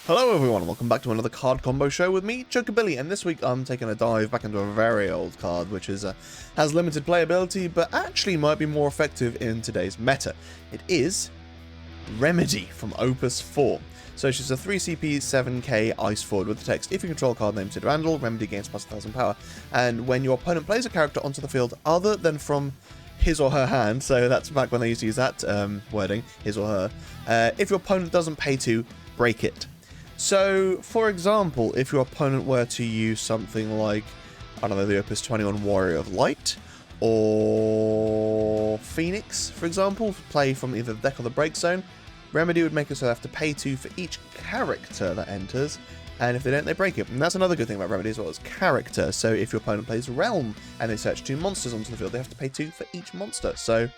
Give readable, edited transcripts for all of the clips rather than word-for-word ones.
Hello everyone, and welcome back to another card combo show with me, Chocobilly, and this week I'm taking a dive back into a very old card which is has limited playability but actually might be more effective in today's meta. It is Remedi from Opus 4. So she's a 3CP 7k ice forward with the text, if you control a card named Sid FB, Remedi gains plus 1000 power, and when your opponent plays a character onto the field other than from his or her hand, so that's back when they used to use that wording, his or her, if your opponent doesn't pay to, break it. So, for example, if your opponent were to use something like, I don't know, the Opus 21 Warrior of Light, or Phoenix, for example, play from either the deck or the break zone, Remedi would make it so they have to pay 2 for each character that enters, and if they don't, they break it. And that's another good thing about Remedi as well, as character. So if your opponent plays Realm, and they search 2 monsters onto the field, they have to pay 2 for each monster. So,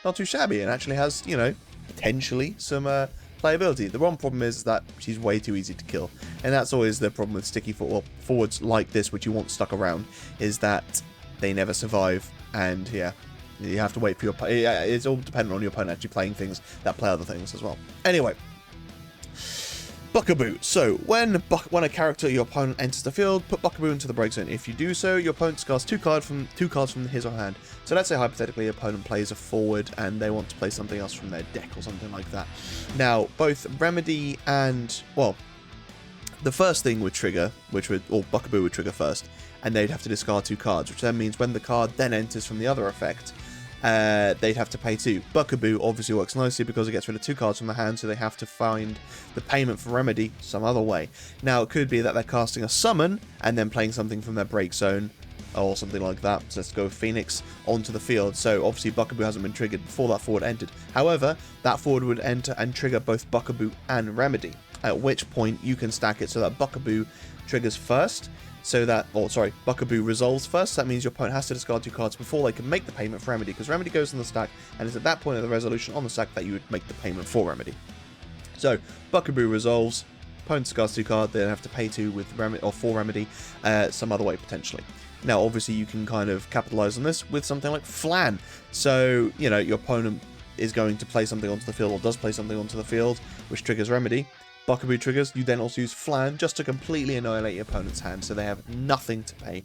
not too shabby, and actually has, you know, potentially some playability. The one problem is that she's way too easy to kill, and that's always the problem with sticky forwards like this, which you want stuck around, is that they never survive, and yeah, you have to wait for your it's all dependent on your opponent actually playing things that play other things as well. Anyway, Buckaboo. So when a character your opponent enters the field, put Buckaboo into the break zone. If you do so, your opponent discards two cards from his or her hand. So let's say hypothetically your opponent plays a forward and they want to play something else from their deck or something like that. Now both Remedi and, well, the first thing would trigger, or Buckaboo would trigger first, and they'd have to discard 2 cards, which then means when the card then enters from the other effect, they'd have to pay 2. Buckaboo obviously works nicely because it gets rid of 2 cards from the hand, so they have to find the payment for Remedi some other way. Now, it could be that they're casting a summon and then playing something from their break zone or something like that. So let's go with Phoenix onto the field. So obviously Buckaboo hasn't been triggered before that forward entered. However, that forward would enter and trigger both Buckaboo and Remedi, at which point you can stack it so that Buckaboo triggers first. Buckaboo resolves first. That means your opponent has to discard 2 cards before they can make the payment for Remedi, because Remedi goes in the stack, and it's at that point of the resolution on the stack that you would make the payment for Remedi. So, Buckaboo resolves, opponent discards 2 cards, they then have to pay 2 with Remedi, or for Remedi, some other way potentially. Now, obviously, you can kind of capitalize on this with something like Flan. So, you know, your opponent is going to play something onto the field, or does play something onto the field, which triggers Remedi. Buckaboo triggers, you then also use Flan just to completely annihilate your opponent's hand, so they have nothing to pay.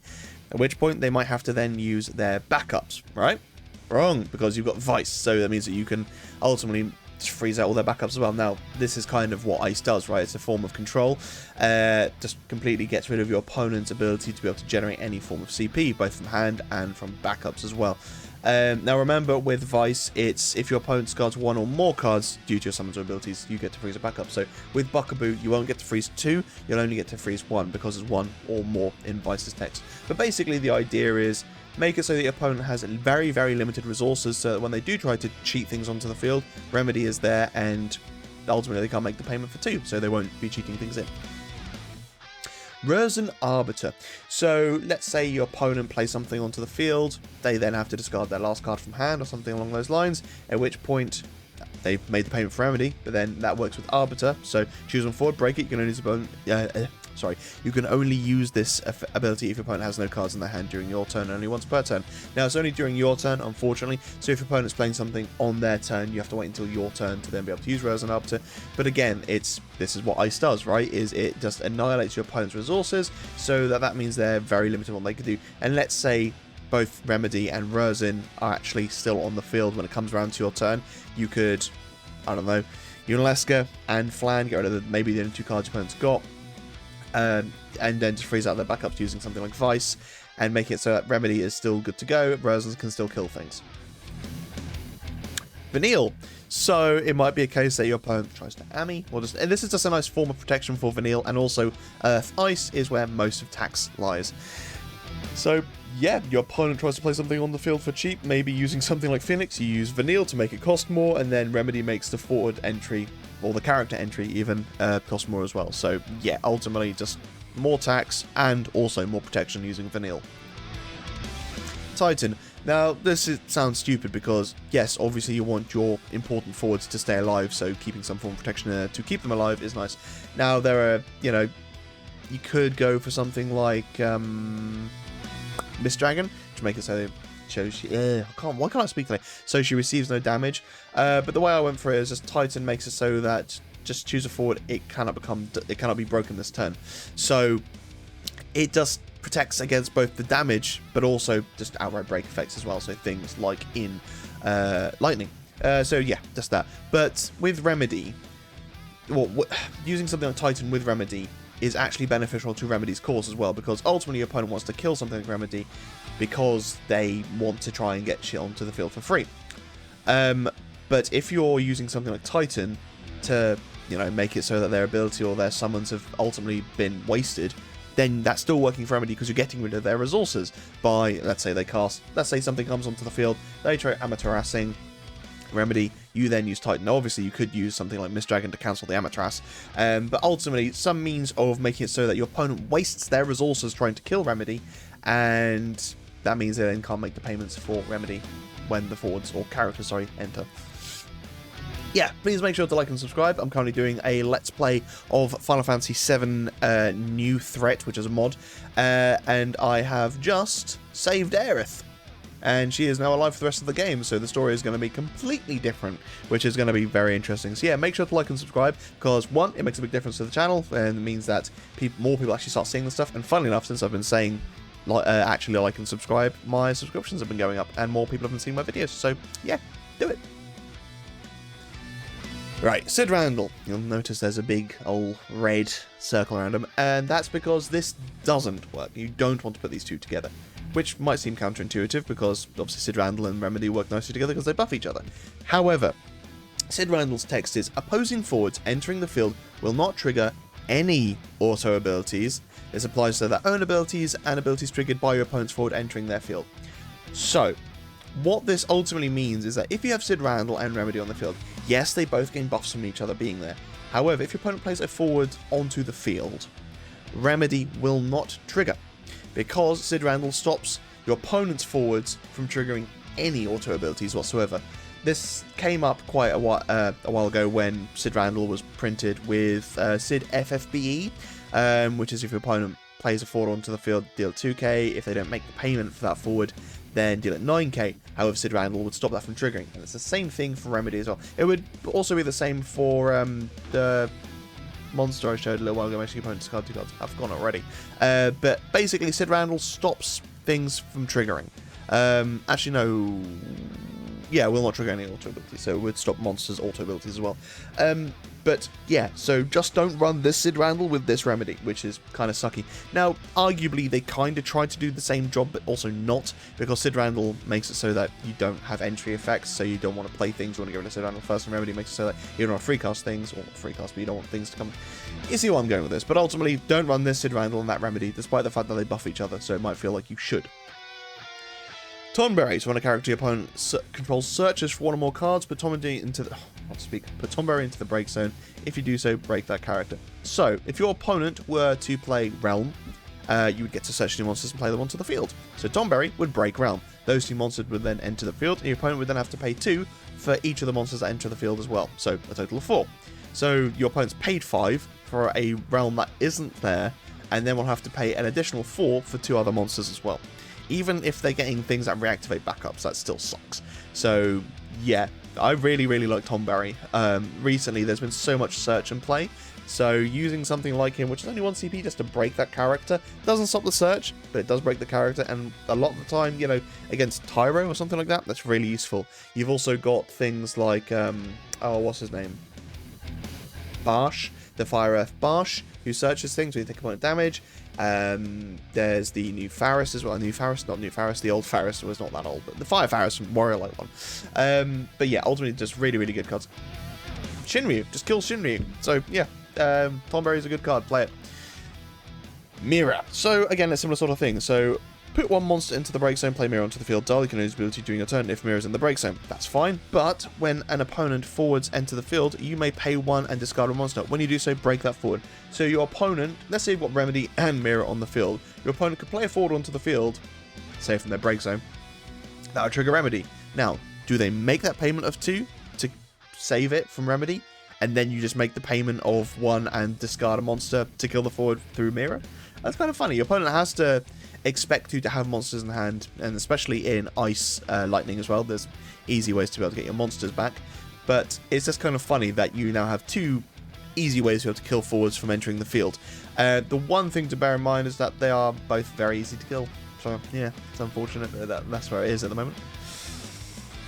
At which point, they might have to then use their backups, right? Wrong, because you've got Vice, so that means that you can ultimately freeze out all their backups as well. Now, this is kind of what Ice does, right? It's a form of control. Just completely gets rid of your opponent's ability to be able to generate any form of CP, both from hand and from backups as well. Now remember, with Vice, it's if your opponent discards 1 or more cards due to your summons or abilities, you get to freeze a backup. So with Buckaboo, you won't get to freeze 2, you'll only get to freeze 1, because there's 1 or more in Vice's text. But basically the idea is, make it so that your opponent has very, very limited resources, so that when they do try to cheat things onto the field, Remedi is there, and ultimately they can't make the payment for 2, so they won't be cheating things in. Resin Arbiter. So let's say your opponent plays something onto the field, they then have to discard their last card from hand or something along those lines, at which point they've made the payment for Remedi, but then that works with Arbiter. So choose one forward, break it, you can only use this ability if your opponent has no cards in their hand during your turn, only once per turn. Now, it's only during your turn, unfortunately, so if your opponent's playing something on their turn, you have to wait until your turn to then be able to use Resin Arbiter. But again, this is what Ice does, right? Is it just annihilates your opponent's resources, so that means they're very limited on what they can do. And let's say both Remedi and Resin are actually still on the field when it comes around to your turn. You could, I don't know, Unaleska and Flan, get rid of maybe the only 2 cards your opponent's got, and then just freeze out their backups using something like Vice, and make it so that Remedi is still good to go, Resin can still kill things. Vanille. So it might be a case that your opponent tries to Ami, and this is just a nice form of protection for Vanille, and also Earth Ice is where most of tax lies. So yeah, your opponent tries to play something on the field for cheap, maybe using something like Phoenix, you use Vanille to make it cost more, and then Remedi makes the forward entry, or the character entry even, cost more as well. So yeah, ultimately just more tax and also more protection using Vanille. Titan. Now, sounds stupid because, yes, obviously you want your important forwards to stay alive, so keeping some form of protection to keep them alive is nice. Now, there are, you know, you could go for something like Miss Dragon to make it so why can't I speak today? So she receives no damage. But the way I went for it is just Titan makes it so that just choose a forward, it cannot be broken this turn. So it just protects against both the damage, but also just outright break effects as well. So things like in lightning. So yeah, just that. But with Remedi, using something like Titan with Remedi is actually beneficial to Remedi's cause as well, because ultimately your opponent wants to kill something like Remedi because they want to try and get shit onto the field for free. But if you're using something like Titan to, make it so that their ability or their summons have ultimately been wasted, then that's still working for Remedi because you're getting rid of their resources by, let's say something comes onto the field, they try Amaterassing Remedi, you then use Titan. Now, obviously, you could use something like Mist Dragon to cancel the Amaterass, but ultimately, some means of making it so that your opponent wastes their resources trying to kill Remedi, and that means they then can't make the payments for Remedi when the forwards, or characters, enter. Yeah, please make sure to like and subscribe. I'm currently doing a Let's Play of Final Fantasy VII New Threat, which is a mod, and I have just saved Aerith. And she is now alive for the rest of the game, so the story is going to be completely different, which is going to be very interesting. So yeah, make sure to like and subscribe, because one, it makes a big difference to the channel, and it means that more people actually start seeing the stuff, and funnily enough, since I've been saying actually like and subscribe, my subscriptions have been going up, and more people have been seeing my videos, so yeah, do it. Right, Sid Randall. You'll notice there's a big old red circle around him, and that's because this doesn't work. You don't want to put these two together, which might seem counterintuitive because obviously Sid Randall and Remedi work nicely together because they buff each other. However, Sid Randall's text is, opposing forwards entering the field will not trigger any auto abilities. This applies to their own abilities and abilities triggered by your opponent's forward entering their field. So, what this ultimately means is that if you have Sid Randall and Remedi on the field, yes, they both gain buffs from each other being there. However, if your opponent plays a forward onto the field, Remedi will not trigger, because Sid Randall stops your opponent's forwards from triggering any auto abilities whatsoever. This came up quite a while ago when Sid Randall was printed with Sid FFB, which is if your opponent plays a forward onto the field, deal 2k. If they don't make the payment for that forward, then deal at 9k. However, Sid Randall would stop that from triggering. And it's the same thing for Remedi as well. It would also be the same for the monster I showed a little while ago, making your opponent discard 2 cards. I've forgotten already. But basically, Sid Randall stops things from triggering. Actually, no. Yeah, it will not trigger any auto abilities, so it would stop monsters' auto abilities as well. But yeah, so just don't run this Sid Randall with this Remedi, which is kind of sucky. Now, arguably, they kind of tried to do the same job, but also not, because Sid Randall makes it so that you don't have entry effects, so you don't want to play things, you want to get rid of Sid Randall first, and Remedi makes it so that you don't want to free cast things, or not free cast, but you don't want things to come. You see where I'm going with this, but ultimately, don't run this Sid Randall and that Remedi, despite the fact that they buff each other, so it might feel like you should. Tonberry. So when a character your opponent controls searches for one or more cards, put Tonberry into the break zone. If you do so, break that character. So if your opponent were to play Realm, you would get to search 2 monsters and play them onto the field. So Tonberry would break Realm. Those 2 monsters would then enter the field, and your opponent would then have to pay 2 for each of the monsters that enter the field as well. So a total of 4. So your opponent's paid 5 for a Realm that isn't there, and then will have to pay an additional 4 for 2 other monsters as well. Even if they're getting things that reactivate backups, that still sucks. So, yeah, I really, really like Tonberry. Recently, there's been so much search and play, so using something like him, which is only 1 CP, just to break that character, doesn't stop the search, but it does break the character, and a lot of the time, against Tyro or something like that, that's really useful. You've also got things like, what's his name? Barsh, the Fire Earth Barsh, who searches things when you take opponent damage. There's the new Faris as well. The old Faris was not that old, but the Fire Faris from Warrior Light one. But yeah, ultimately just really, really good cards. Shinryu, just kill Shinryu. So yeah, Tonberry is a good card, play it. Mira. So again, a similar sort of thing. So put 1 monster into the break zone, play Mira onto the field, you can use ability during your turn if Mira's in the break zone. That's fine, but when an opponent forwards enter the field, you may pay 1 and discard a monster. When you do so, break that forward. So your opponent, let's say you've got Remedi and Mira on the field, your opponent could play a forward onto the field, say from their break zone, that would trigger Remedi. Now, do they make that payment of 2 to save it from Remedi, and then you just make the payment of 1 and discard a monster to kill the forward through Mira? That's kind of funny. Your opponent has to expect you to have monsters in hand, and especially in Ice Lightning as well, there's easy ways to be able to get your monsters back, but it's just kind of funny that you now have 2 easy ways to be able to kill forwards from entering the field. The one thing to bear in mind is that they are both very easy to kill. So, yeah, it's unfortunate that that's where it is at the moment.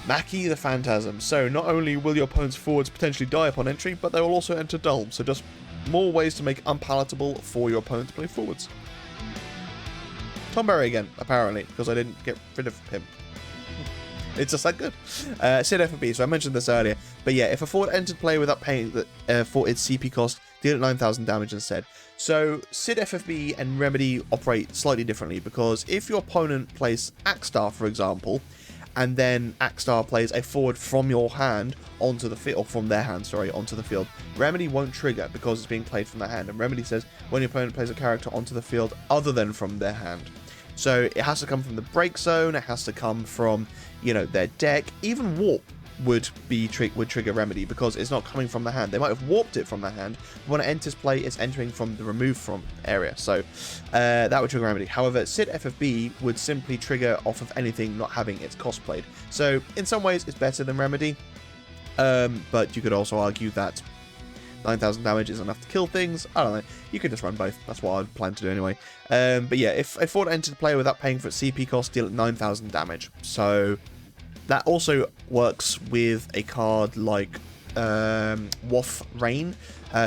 Wacky the Phantasm. So, not only will your opponent's forwards potentially die upon entry, but they will also enter dull. So, just more ways to make unpalatable for your opponent to play forwards. Tomberry again, apparently, because I didn't get rid of him. It's just that good. Sid FB, so I mentioned this earlier. But yeah, if a forward entered play without paying for its CP cost, deal it 9,000 damage instead. So Sid FFB and Remedi operate slightly differently, because if your opponent plays Axstar, for example, and then Axstar plays a forward from your hand onto the field, or from their hand, sorry, onto the field, Remedi won't trigger because it's being played from their hand. And Remedi says when your opponent plays a character onto the field other than from their hand. So it has to come from the break zone, it has to come from, you know, their deck. Even warp would trigger Remedi because it's not coming from the hand. They might have warped it from the hand, but when it enters play, it's entering from the remove from area. So that would trigger Remedi. However, Sid FFB would simply trigger off of anything not having its cost played. So in some ways, it's better than Remedi, but you could also argue that 9,000 damage is enough to kill things. I don't know. You could just run both. That's what I'd plan to do anyway. But yeah, if a forward entered play without paying for its CP cost, deal at 9,000 damage. So that also works with a card like Waff Rain,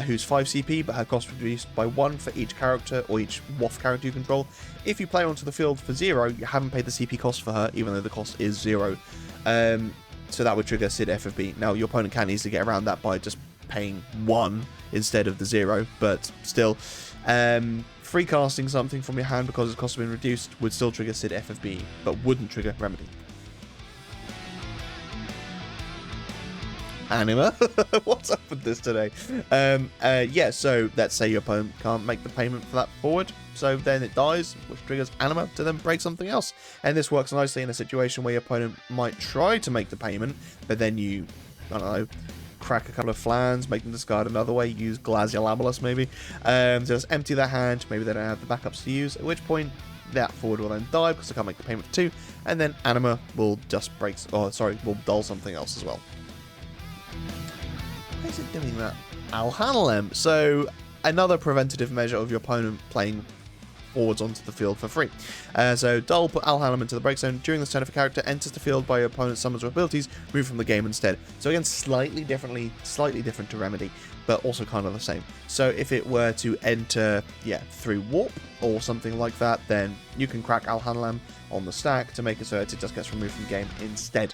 who's 5 CP, but her cost reduced by 1 for each character or each Waff character you control. If you play onto the field for 0, you haven't paid the CP cost for her, even though the cost is 0. So that would trigger Sid FFB. Now, your opponent can easily get around that by just paying 1 instead of the 0, but still, free casting something from your hand because its cost has been reduced would still trigger Sid FFB, but wouldn't trigger Remedi. Anima, what's up with this today? Yeah, so let's say your opponent can't make the payment for that forward, so then it dies, which triggers Anima to then break something else. And this works nicely in a situation where your opponent might try to make the payment, but then you, I don't know, crack a couple of flans, make them discard another way, use Glaciolabilus maybe, just empty their hand, maybe they don't have the backups to use, at which point that forward will then die because they can't make the payment for 2, and then Anima will just break, or sorry, will dull something else as well. Why is it doing that? Alham. So another preventative measure of your opponent playing forwards onto the field for free. So dull, put Alham into the break zone. During this turn, if a character enters the field by your opponent's summons or abilities, move from the game instead. So again, slightly different to Remedi, but also kind of the same. So if it were to enter, yeah, through warp or something like that, then you can crack Alham on the stack to make it so it just gets removed from the game instead.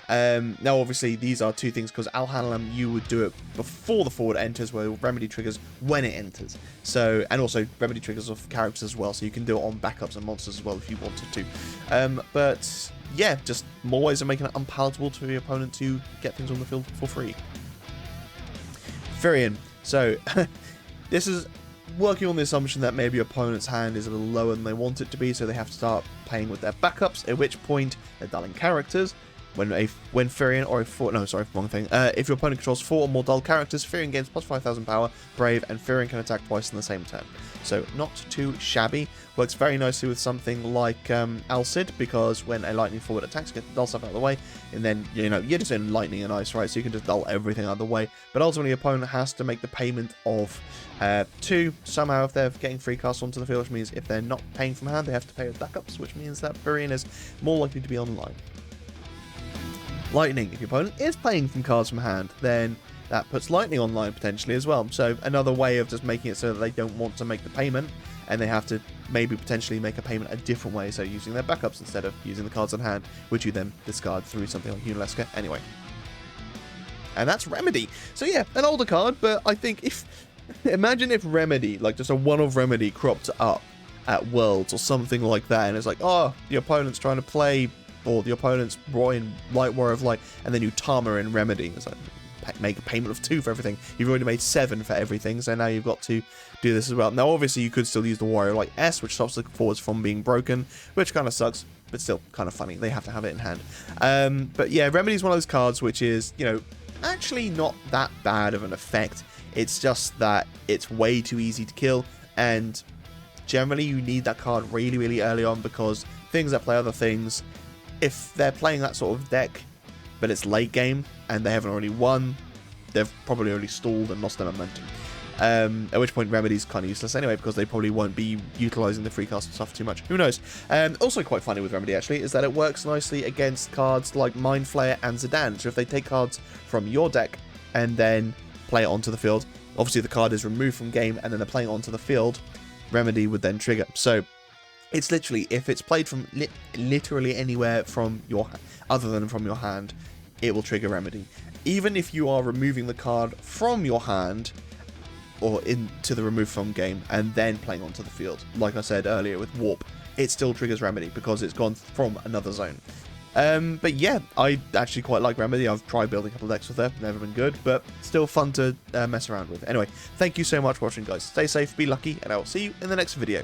Now obviously these are two things, because Alham you would do it before the forward enters, where Remedi triggers when it enters. So, and also Remedi triggers off characters as well, so you can do it on backups and monsters as well if you wanted to. But yeah, just more ways of making it unpalatable to your opponent to get things on the field for free. Firion. So this is working on the assumption that maybe your opponent's hand is a little lower than they want it to be, so they have to start playing with their backups, at which point they're dulling characters. When Firion or if your opponent controls 4 or more dull characters, Firion gains plus 5,000 power, Brave, and Firion can attack twice in the same turn. So not too shabby. Works very nicely with something like Cid, because when a lightning forward attacks, you get the dull stuff out of the way, and then, you know, you're just in lightning and ice, right? So you can just dull everything out of the way. But ultimately, your opponent has to make the payment of 2 somehow if they're getting free casts onto the field, which means if they're not paying from hand, they have to pay with backups, which means that Firion is more likely to be online. Lightning. If your opponent is playing from cards from hand, then that puts Lightning online potentially as well. So another way of just making it so that they don't want to make the payment, and they have to maybe potentially make a payment a different way, so using their backups instead of using the cards on hand, which you then discard through something like Unalesca anyway. And that's Remedi. So yeah, an older card, but I think imagine if Remedi, like just a one-of Remedi cropped up at Worlds or something like that, and it's like, oh, the opponent's trying to play, or the opponent's in Light Warrior of Light, and then you Tama in Remedi. It's like, make a payment of 2 for everything. You've already made 7 for everything, so now you've got to do this as well. Now, obviously, you could still use the Warrior of Light S, which stops the forwards from being broken, which kind of sucks, but still kind of funny. They have to have it in hand. But yeah, Remedi's one of those cards which is, you know, actually not that bad of an effect. It's just that it's way too easy to kill, and generally you need that card really, really early on, because things that play other things, if they're playing that sort of deck, but it's late game, and they haven't already won, they've probably already stalled and lost their momentum. At which point Remedy's kind of useless anyway, because they probably won't be utilising the free cast stuff too much. Who knows? Also quite funny with Remedy, actually, is that it works nicely against cards like Mind Flayer and Zidane. So if they take cards from your deck and then play it onto the field, obviously the card is removed from game and then they're playing it onto the field, Remedy would then trigger. So it's literally, if it's played from literally anywhere from your other than from your hand, it will trigger Remedy. Even if you are removing the card from your hand or into the remove from game and then playing onto the field, like I said earlier with Warp, it still triggers Remedy because it's gone from another zone. But yeah, I actually quite like Remedy. I've tried building a couple of decks with her, never been good, but still fun to mess around with. Anyway, thank you so much for watching, guys. Stay safe, be lucky, and I will see you in the next video.